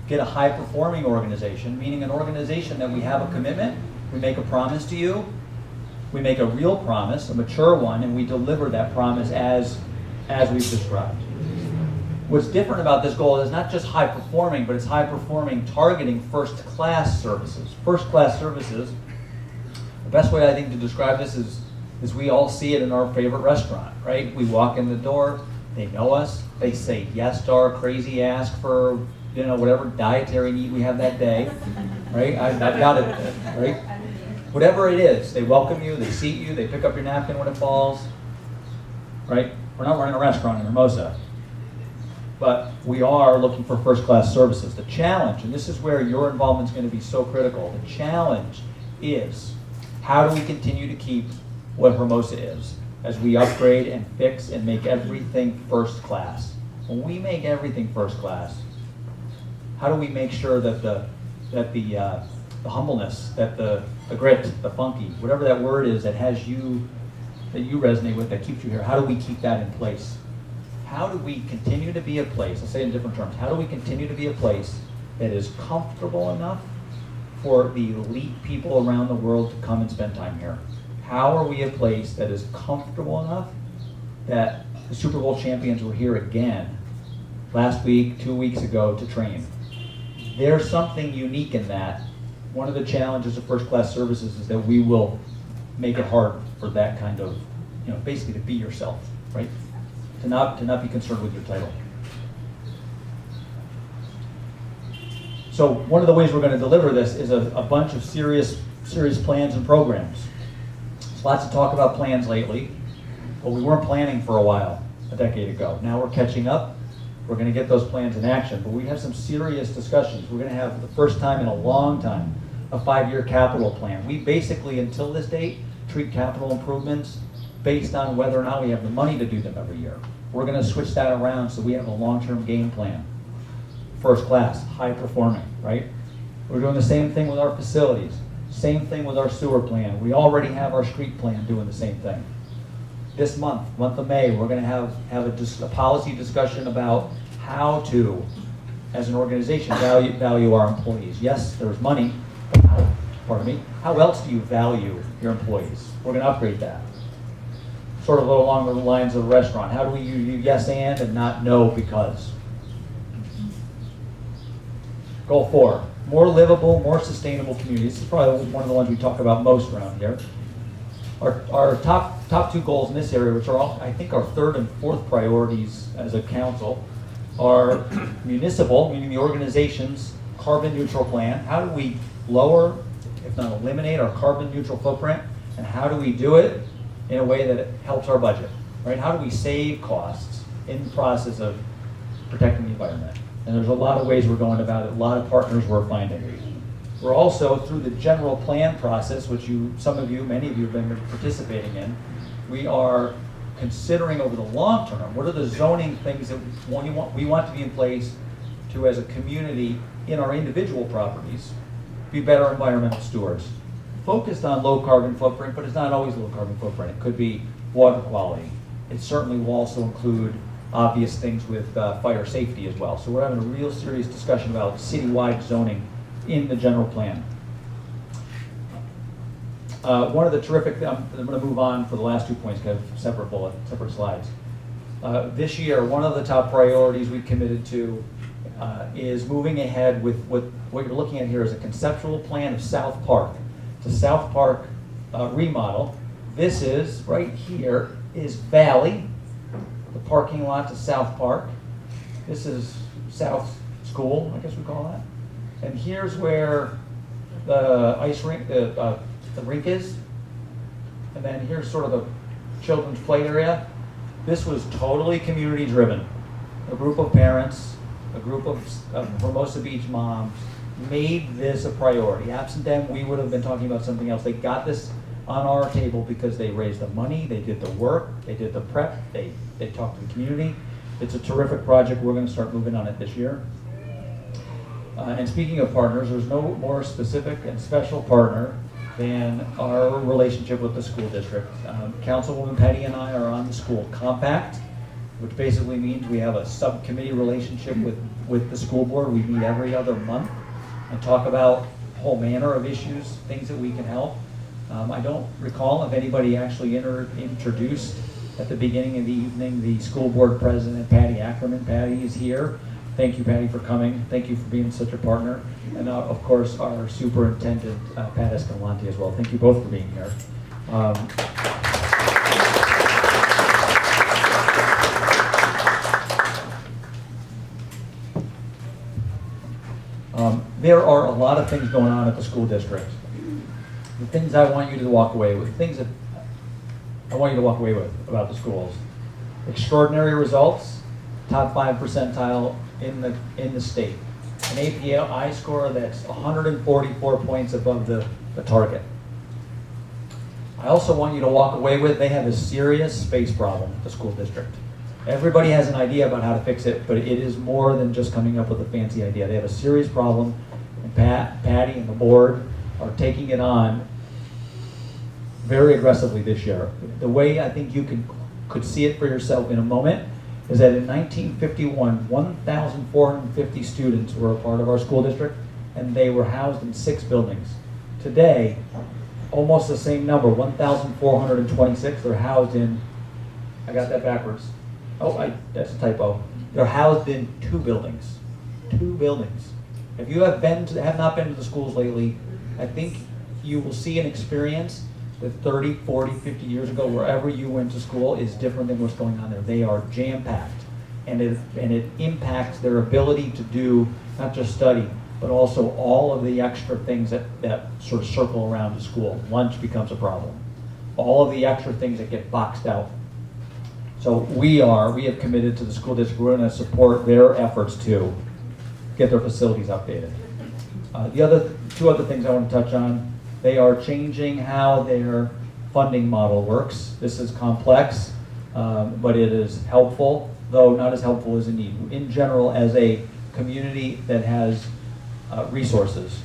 get a high-performing organization, meaning an organization that we have a commitment, we make a promise to you, we make a real promise, a mature one, and we deliver that promise as we've described. What's different about this goal is not just high-performing, but it's high-performing targeting first-class services. First-class services, the best way I think to describe this is we all see it in our favorite restaurant, right? We walk in the door, they know us, they say yes to our crazy ask for, whatever dietary need we have that day, right? I've got it, right? Whatever it is, they welcome you, they seat you, they pick up your napkin when it falls, right? We're not running a restaurant in Hermosa, but we are looking for first-class services. The challenge, and this is where your involvement is going to be so critical, the challenge is how do we continue to keep what Hermosa is? as we upgrade and fix and make everything first class. When we make everything first class, how do we make sure that the humbleness, that the grit, the funky, whatever that word is that has you, that you resonate with, that keeps you here, how do we keep that in place? How do we continue to be a place, I'll say it in different terms, how do we continue to be a place that is comfortable enough for the elite people around the world to come and spend time here? How are we a place that is comfortable enough that the Super Bowl champions were here again last week, 2 weeks ago to train? There's something unique in that. One of the challenges of first class services is that we will make it hard for that kind of, basically to be yourself, right? To not be concerned with your title. So one of the ways we're going to deliver this is a bunch of serious plans and programs. There's lots of talk about plans lately, but we weren't planning for a while, a decade ago. Now we're catching up. We're going to get those plans in action, but we have some serious discussions. We're going to have, the first time in a long time, a 5-year capital plan. We basically, until this date, treat capital improvements based on whether or not we have the money to do them every year. We're going to switch that around so we have a long-term game plan. First class, high performing, right? We're doing the same thing with our facilities, same thing with our sewer plan. We already have our street plan doing the same thing. This month of May, we're going to have a policy discussion about how to, as an organization, value our employees. Yes, there's money, but how else do you value your employees? We're going to upgrade that. Sort of along the lines of a restaurant. How do we use yes and not no because? Goal 4, more livable, more sustainable communities. This is probably one of the ones we talk about most around here. Our top 2 goals in this area, which are all, I think, our 3rd and 4th priorities as a council, are municipal, meaning the organization's carbon neutral plan. How do we lower, if not eliminate, our carbon neutral footprint? And how do we do it in a way that it helps our budget, right? How do we save costs in the process of protecting the environment? And there's a lot of ways we're going about it, a lot of partners we're finding. We're also, through the general plan process, which many of you have been participating in, we are considering over the long term, what are the zoning things that we want to be in place to, as a community, in our individual properties, be better environmental stewards. Focused on low carbon footprint, but it's not always low carbon footprint. It could be water quality. It certainly will also include obvious things with fire safety as well. So we're having a real serious discussion about citywide zoning in the general plan. One of the terrific, I'm going to move on for the last 2 points, because I have separate slides. This year, one of the top priorities we committed to is moving ahead with what you're looking at here is a conceptual plan of South Park. It's a South Park remodel. This is, right here, is Valley, the parking lot to South Park. This is South School, I guess we call that. And here's where the ice rink, the rink is. And then here's sort of the children's play area. This was totally community driven. A group of parents, a group of Hermosa Beach moms made this a priority. Absent them, we would have been talking about something else. They got this on our table because they raised the money, they did the work, they did the prep, they talked to the community. It's a terrific project. We're going to start moving on it this year. And speaking of partners, there's no more specific and special partner than our relationship with the school district. Councilwoman Petty and I are on the school compact, which basically means we have a subcommittee relationship with the school board. We meet every other month and talk about a whole manner of issues, things that we can help. I don't recall if anybody actually introduced at the beginning of the evening the school board president, Patty Ackerman. Patty is here. Thank you, Patty, for coming. Thank you for being such a partner. And of course, our superintendent, Pat Escalante, as well. Thank you both for being here. There are a lot of things going on at the school district. The things I want you to walk away with, things that I want you to walk away with about the schools. Extraordinary results, top 5 percentile in the state. An API score that's 144 points above the target. I also want you to walk away with, they have a serious space problem at the school district. Everybody has an idea about how to fix it, but it is more than just coming up with a fancy idea. They have a serious problem, and Patty and the board are taking it on very aggressively this year. The way I think you could see it for yourself in a moment is that in 1951, 1,450 students were a part of our school district, and they were housed in 6 buildings. Today, almost the same number, 1,426, they're housed in, I got that backwards. Oh, that's a typo. They're housed in 2 buildings. 2 buildings. If you have not been to the schools lately, I think you will see an experience that 30, 40, 50 years ago, wherever you went to school is different than what's going on there. They are jam-packed, and it impacts their ability to do not just study, but also all of the extra things that sort of circle around the school. Lunch becomes a problem. All of the extra things that get boxed out. So we have committed to the school district. We're going to support their efforts to get their facilities updated. The 2 other things I want to touch on, they are changing how their funding model works. This is complex, but it is helpful, though not as helpful as a need. In general, as a community that has resources,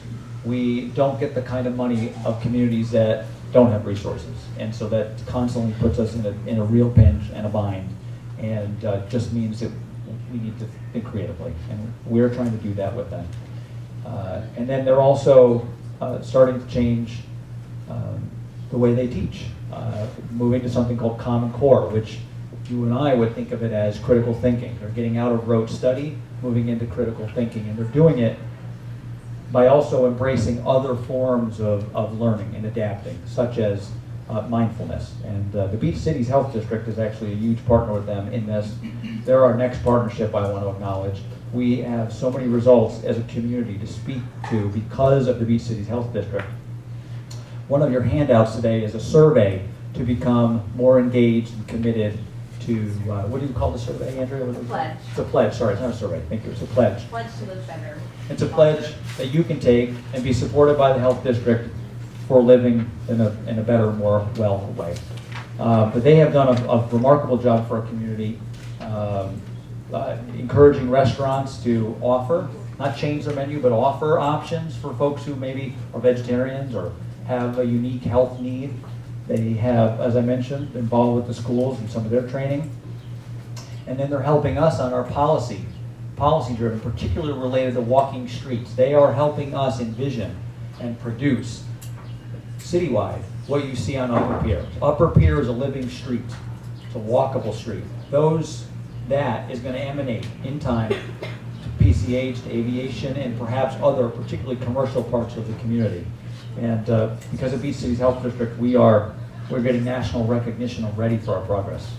we don't get the kind of money of communities that don't have resources, and so that constantly puts us in a real pinch and a bind, and just means that we need to think creatively, and we're trying to do that with them. And then they're also starting to change the way they teach, moving to something called Common Core, which you and I would think of it as critical thinking. They're getting out of rote study, moving into critical thinking, and they're doing it by also embracing other forms of learning and adapting, such as mindfulness. And the Beach Cities Health District is actually a huge partner with them in this. They're our next partnership I want to acknowledge. We have so many results as a community to speak to because of the Beach Cities Health District. One of your handouts today is a survey to become more engaged and committed to, what do you call the survey, Andrea? Pledge. It's a pledge, sorry, it's not a survey, thank you, it's a pledge. Pledge to live better. It's a pledge that you can take and be supported by the health district for living in a better, more well way. But they have done a remarkable job for our community, encouraging restaurants to offer, not change their menu, but offer options for folks who maybe are vegetarians or have a unique health need. They have, as I mentioned, involved with the schools and some of their training. And then they're helping us on our policy driven, particularly related to walking streets. They are helping us envision and produce citywide what you see on Upper Pier. Upper Pier is a living street. It's a walkable street. That is going to emanate in time to PCH, to aviation, and perhaps other particularly commercial parts of the community. And because of Beach Cities Health District, we're getting national recognition already for our progress.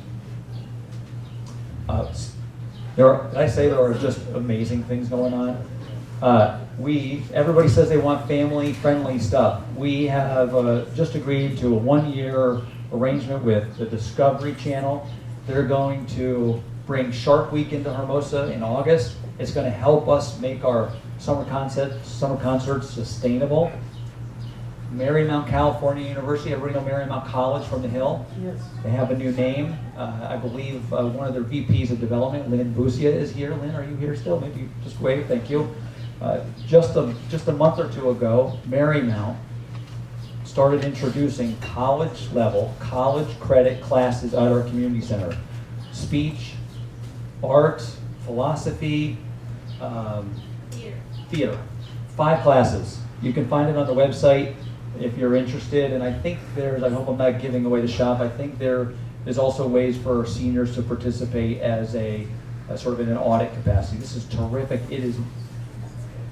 There are just amazing things going on. Everybody says they want family-friendly stuff. We have just agreed to a 1-year arrangement with the Discovery Channel. They're going to bring Shark Week into Hermosa in August. It's going to help us make our summer concerts sustainable. Marymount California University, everybody know Marymount College from the Hill? Yes. They have a new name. I believe one of their VPs of development, Lynn Busia, is here. Lynn, are you here still? Maybe just wave, thank you. Just a month or two ago, Marymount started introducing college credit classes at our community center. Speech, art, philosophy, theater. 5 classes. You can find it on the website if you're interested, and I think I hope I'm not giving away the shop, I think there is also ways for seniors to participate as a sort of in an audit capacity. This is terrific. We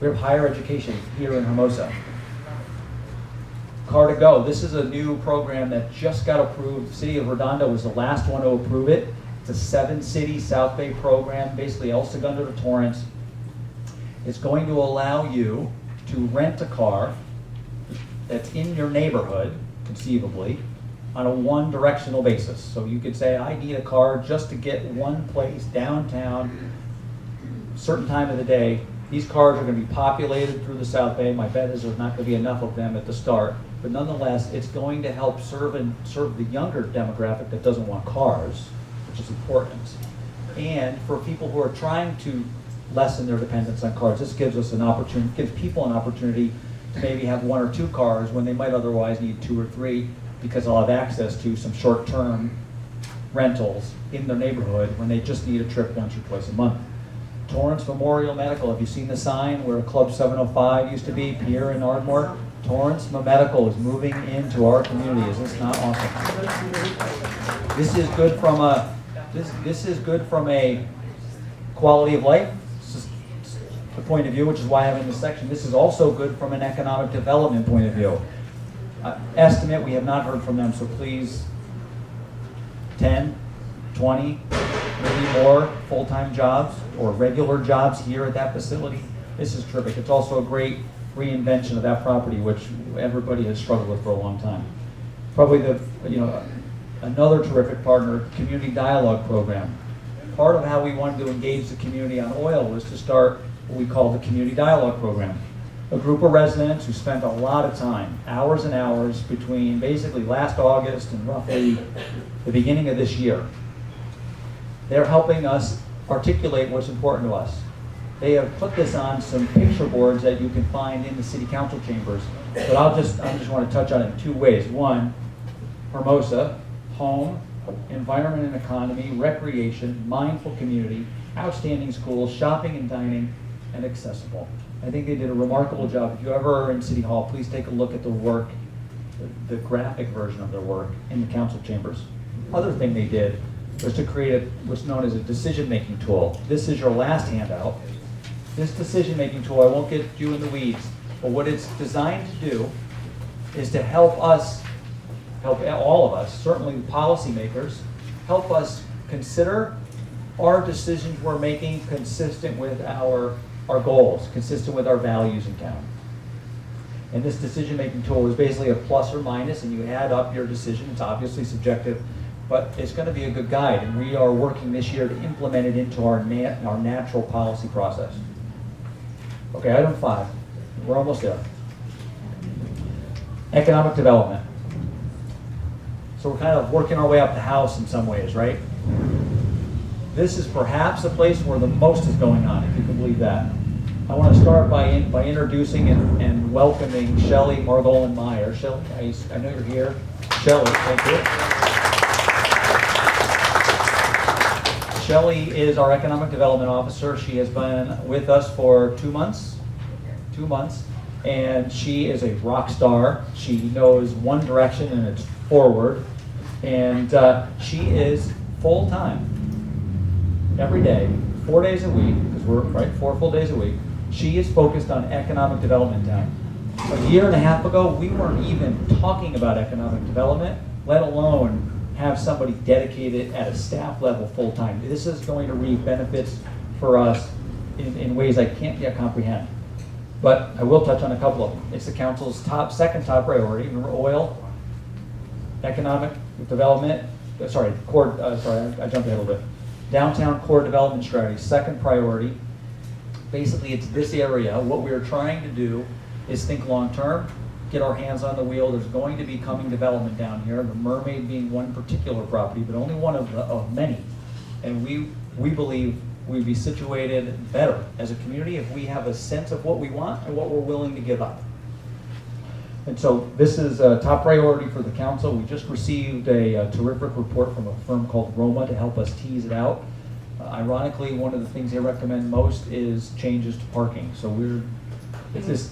have higher education here in Hermosa. Car to Go, this is a new program that just got approved. The city of Redondo was the last one to approve it. It's a 7-city South Bay program, basically El Segundo to Torrance. It's going to allow you to rent a car that's in your neighborhood, conceivably, on a one-directional basis. So you could say, I need a car just to get one place downtown, certain time of the day. These cars are going to be populated through the South Bay. My bet is there's not going to be enough of them at the start. but nonetheless, it's going to help serve the younger demographic that doesn't want cars, which is important. And for people who are trying to lessen their dependence on cars, this gives us an opportunity, gives people an opportunity to maybe have 1 or 2 cars when they might otherwise need 2 or 3, because they'll have access to some short-term rentals in their neighborhood when they just need a trip once or twice a month. Torrance Memorial Medical, have you seen the sign where Club 705 used to be, Pier in Ardmore? Torrance Medical is moving into our community. Is this not awesome? This is good from a this is good from a quality of life the point of view, which is why I have in this section. This is also good from an economic development point of view. Estimate, we have not heard from them, so please 10, 20, maybe more full-time jobs or regular jobs here at that facility. This is terrific. It's also a great reinvention of that property, which everybody has struggled with for a long time. Probably another terrific partner, community dialogue program. Part of how we wanted to engage the community on oil was to start what we call the community dialogue program. A group of residents who spent a lot of time, hours and hours, between basically last August and roughly the beginning of this year. They're helping us articulate what's important to us. They have put this on some picture boards that you can find in the city council chambers, but I just want to touch on it in 2 ways. One, Hermosa, home, environment and economy, recreation, mindful community, outstanding schools, shopping and dining, and accessible. I think they did a remarkable job. If you ever are in City Hall, please take a look at the work, the graphic version of their work in the council chambers. Other thing they did was to create what's known as a decision-making tool. This is your last handout. This decision-making tool, I won't get you in the weeds, but what it's designed to do is to help all of us, certainly the policymakers, help us consider our decisions we're making consistent with our goals, consistent with our values in town. And this decision-making tool is basically a plus or minus, and you add up your decision. It's obviously subjective, but it's going to be a good guide, and we are working this year to implement it into our natural policy process. Okay, item 5. We're almost there. Economic development. So we're kind of working our way up the house in some ways, right? This is perhaps a place where the most is going on, if you can believe that. I want to start by introducing and welcoming Shelley Margolin Meyer. Shelley, I know you're here. Shelley, thank you. Shelley is our Economic Development Officer. She has been with us for 2 months. 2 months. And she is a rock star. She knows one direction and it's forward. And she is full-time. Every day, 4 days a week, because we're 4 full days a week, she is focused on economic development down. A year and a half ago, we weren't even talking about economic development, let alone have somebody dedicated at a staff level full time. This is going to reap benefits for us in ways I can't yet comprehend. But I will touch on a couple of them. It's the council's second top priority. Remember oil, economic development, I jumped ahead a little bit. Downtown core development strategy, second priority. Basically, it's this area. What we're trying to do is think long term, get our hands on the wheel. There's going to be coming development down here, the Mermaid being one particular property, but only one of many. And we believe we'd be situated better as a community if we have a sense of what we want and what we're willing to give up. And so this is a top priority for the council. We just received a terrific report from a firm called Roma to help us tease it out. Ironically, one of the things they recommend most is changes to parking. So yes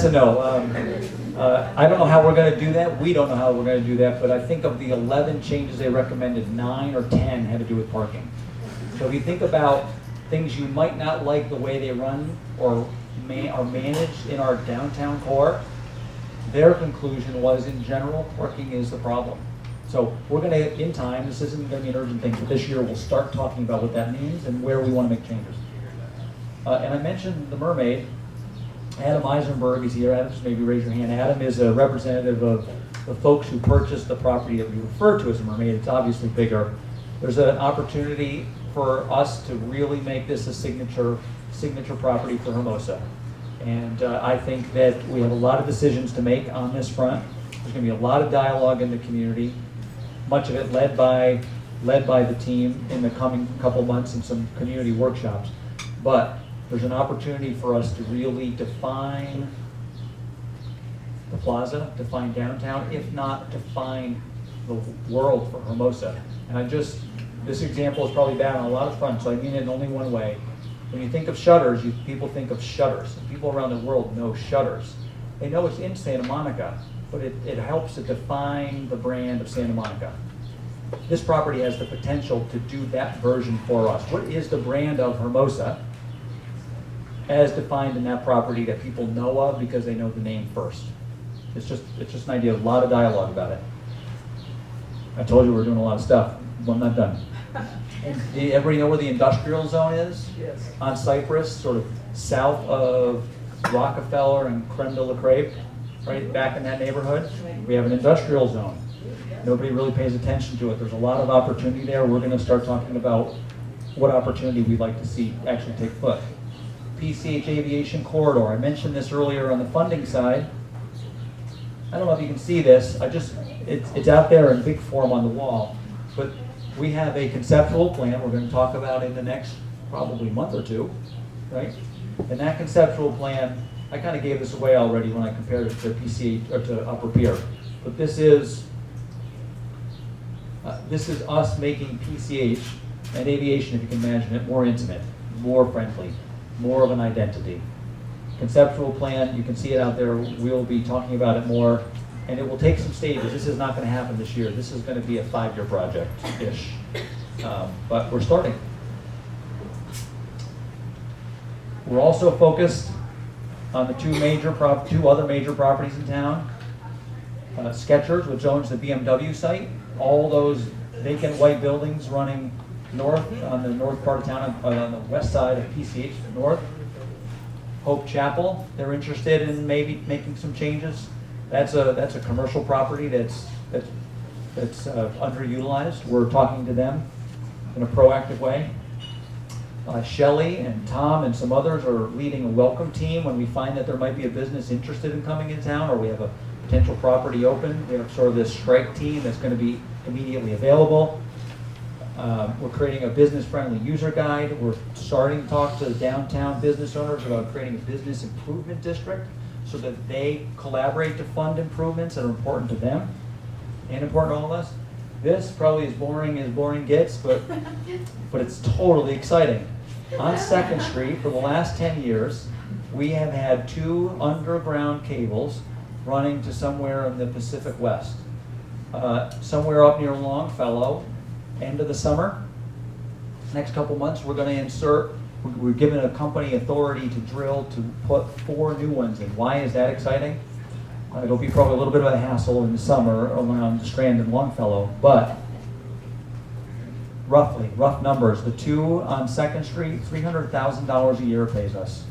and no. I don't know how we're going to do that. We don't know how we're going to do that. But I think of the 11 changes they recommended, 9 or 10 had to do with parking. So if you think about things you might not like the way they run or are managed in our downtown core, their conclusion was, in general, parking is the problem. So we're going to, in time, this isn't going to be an urgent thing, but this year we'll start talking about what that means and where we want to make changes. And I mentioned the Mermaid. Adam Eisenberg is here. Adam, just maybe raise your hand. Adam is a representative of the folks who purchased the property that we refer to as the Mermaid. It's obviously bigger. There's an opportunity for us to really make this a signature property for Hermosa. And I think that we have a lot of decisions to make on this front. There's going to be a lot of dialogue in the community, much of it led by the team in the coming couple months and some community workshops. But there's an opportunity for us to really define the plaza, define downtown, if not define the world for Hermosa. And this example is probably bad on a lot of fronts, so I mean it in only one way. When you think of shutters, people think of shutters. And people around the world know shutters. They know it's in Santa Monica, but it helps to define the brand of Santa Monica. This property has the potential to do that version for us. What is the brand of Hermosa as defined in that property that people know of because they know the name first? It's just an idea, a lot of dialogue about it. I told you we were doing a lot of stuff. Well, I'm not done. And everybody know where the industrial zone is? Yes. On Cypress, sort of south of Rockefeller and Creme de la Crepe, right back in that neighborhood. We have an industrial zone. Nobody really pays attention to it. There's a lot of opportunity there. We're going to start talking about what opportunity we'd like to see actually take foot. PCH Aviation Corridor. I mentioned this earlier on the funding side. I don't know if you can see this. It's out there in big form on the wall. But we have a conceptual plan we're going to talk about in the next probably month or two, right? And that conceptual plan, I kind of gave this away already when I compared it to PCH or to Upper Pier. But this is us making PCH and aviation, if you can imagine it, more intimate, more friendly, more of an identity. Conceptual plan, you can see it out there. We'll be talking about it more, and it will take some stages. This is not going to happen this year. This is going to be a 5-year project-ish, but we're starting. We're also focused on the two other major properties in town. Skechers, which owns the BMW site, all those vacant white buildings running north on the north part of town, on the west side of PCH north. Hope Chapel, they're interested in maybe making some changes. That's a commercial property that's underutilized. We're talking to them in a proactive way. Shelley and Tom and some others are leading a welcome team when we find that there might be a business interested in coming in town, or we have a potential property open. We have sort of this strike team that's going to be immediately available. We're creating a business-friendly user guide. We're starting to talk to the downtown business owners about creating a business improvement district so that they collaborate to fund improvements that are important to them and important to all of us. This probably is boring gets, but it's totally exciting. On 2nd Street, for the last 10 years, we have had 2 underground cables running to somewhere in the Pacific West. Somewhere up near Longfellow, end of the summer. Next couple months, we're going to we're given a company authority to drill to put 4 new ones in. Why is that exciting? It'll be probably a little bit of a hassle in the summer around Strand and Longfellow, but rough numbers, the 2 on 2nd Street, $300,000 a year pays us.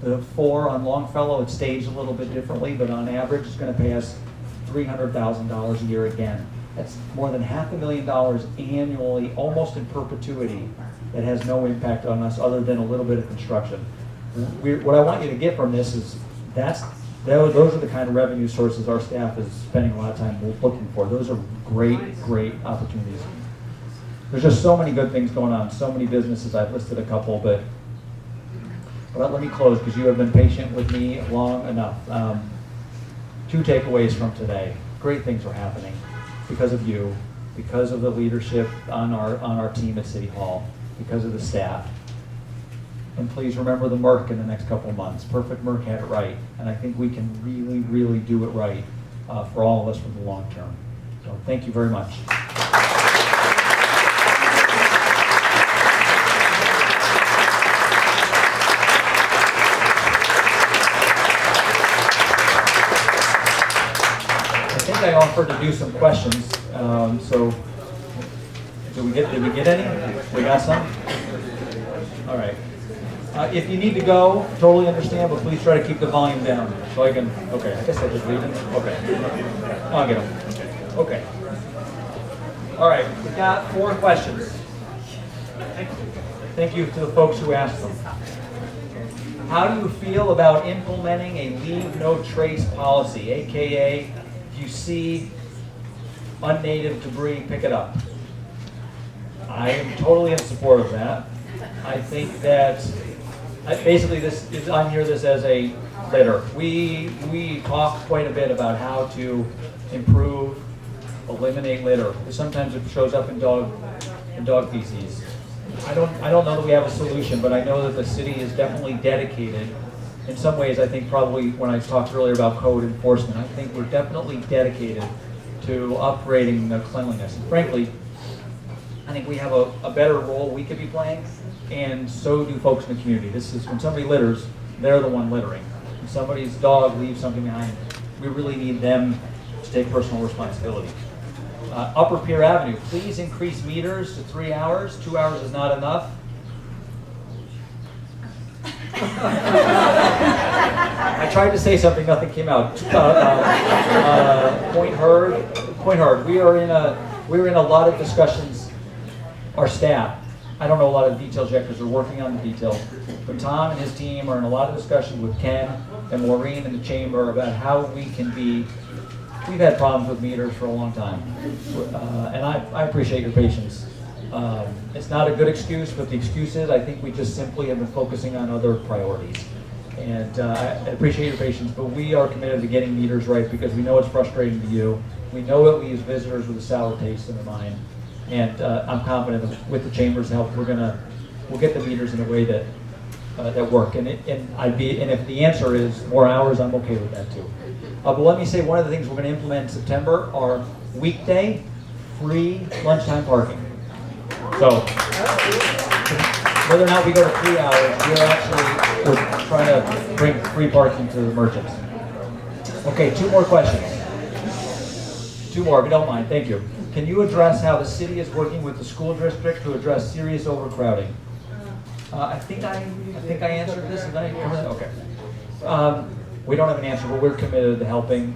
The 4 on Longfellow, it's staged a little bit differently, but on average, it's going to pay us $300,000 a year again. That's more than $500,000 annually, almost in perpetuity, that has no impact on us other than a little bit of construction. What I want you to get from this is those are the kind of revenue sources our staff is spending a lot of time looking for. Those are great opportunities. There's just so many good things going on, so many businesses. I've listed a couple, but let me close because you have been patient with me long enough. 2 takeaways from today. Great things are happening because of you, because of the leadership on our team at City Hall, because of the staff. And please remember the Merc in the next couple of months. Perfect Merc had it right, and I think we can really do it right for all of us for the long term. So thank you very much. I offered to do some questions, so did we get any? We got some? All right. If you need to go, totally understand, but please try to keep the volume down so I can, okay, I guess I just leave them. Okay, I'll get them. Okay. All right, we've got 4 questions. Thank you to the folks who asked them. How do you feel about implementing a leave no trace policy, aka if you see unnative debris, pick it up? I am totally in support of that. I think that basically this is, I hear this as a litter. We talk quite a bit about how to improve, eliminate litter. Sometimes it shows up in dog feces. I don't know that we have a solution, but I know that the city is definitely dedicated. In some ways, I think probably when I talked earlier about code enforcement, I think we're definitely dedicated to upgrading the cleanliness. And frankly, I think we have a better role we could be playing, and so do folks in the community. This is when somebody litters, they're the one littering. When somebody's dog leaves something behind, we really need them to take personal responsibility. Upper Pier Avenue, please increase meters to 3 hours. 2 hours is not enough. I tried to say something, nothing came out. Point heard. We are in a lot of discussions. Our staff, I don't know a lot of details yet because we're working on the details, but Tom and his team are in a lot of discussions with Ken and Maureen in the chamber about how we can be. We've had problems with meters for a long time, and I appreciate your patience. It's not a good excuse, but the excuse is I think we just simply have been focusing on other priorities. And I appreciate your patience, but we are committed to getting meters right because we know it's frustrating to you. We know that we use visitors with a sour taste in their mind, and I'm confident that with the chamber's help, we'll get the meters in a way that work. And if the answer is more hours, I'm okay with that too. But let me say one of the things we're going to implement in September are weekday free lunchtime parking. So whether or not we go to 3 hours, we're trying to bring free parking to the merchants. Okay, 2 more questions. 2 more, if you don't mind. Thank you. Can you address how the city is working with the school district to address serious overcrowding? I think I answered this. Did I cover that? Okay. We don't have an answer, but we're committed to helping.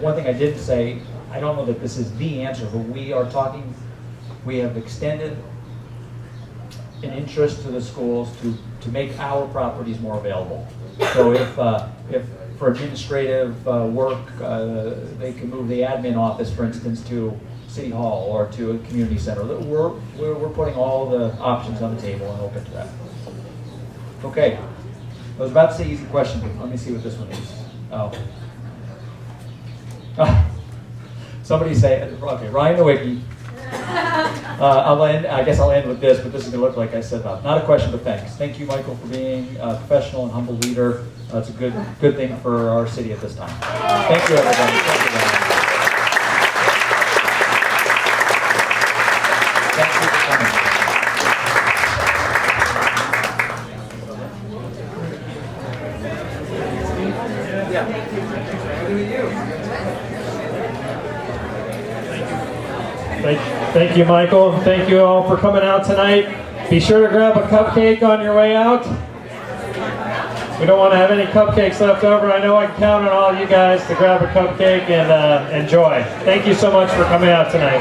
One thing I did say, I don't know that this is the answer, but we are talking. We have extended an interest to the schools to make our properties more available. So if for administrative work, they can move the admin office, for instance, to City Hall or to a community center. We're putting all the options on the table and open to that. Okay. I was about to say easy question, but let me see what this one is. Oh. Somebody say, okay, Ryan Nowicki. I guess I'll end with this, but this is going to look like I said not a question, but thanks. Thank you, Michael, for being a professional and humble leader. It's a good thing for our city at this time. Thank you, everybody. Thank you, everybody. Thank you for coming. Thank you, Michael. Thank you all for coming out tonight. Be sure to grab a cupcake on your way out. We don't want to have any cupcakes left over. I know I can count on all you guys to grab a cupcake and enjoy. Thank you so much for coming out tonight.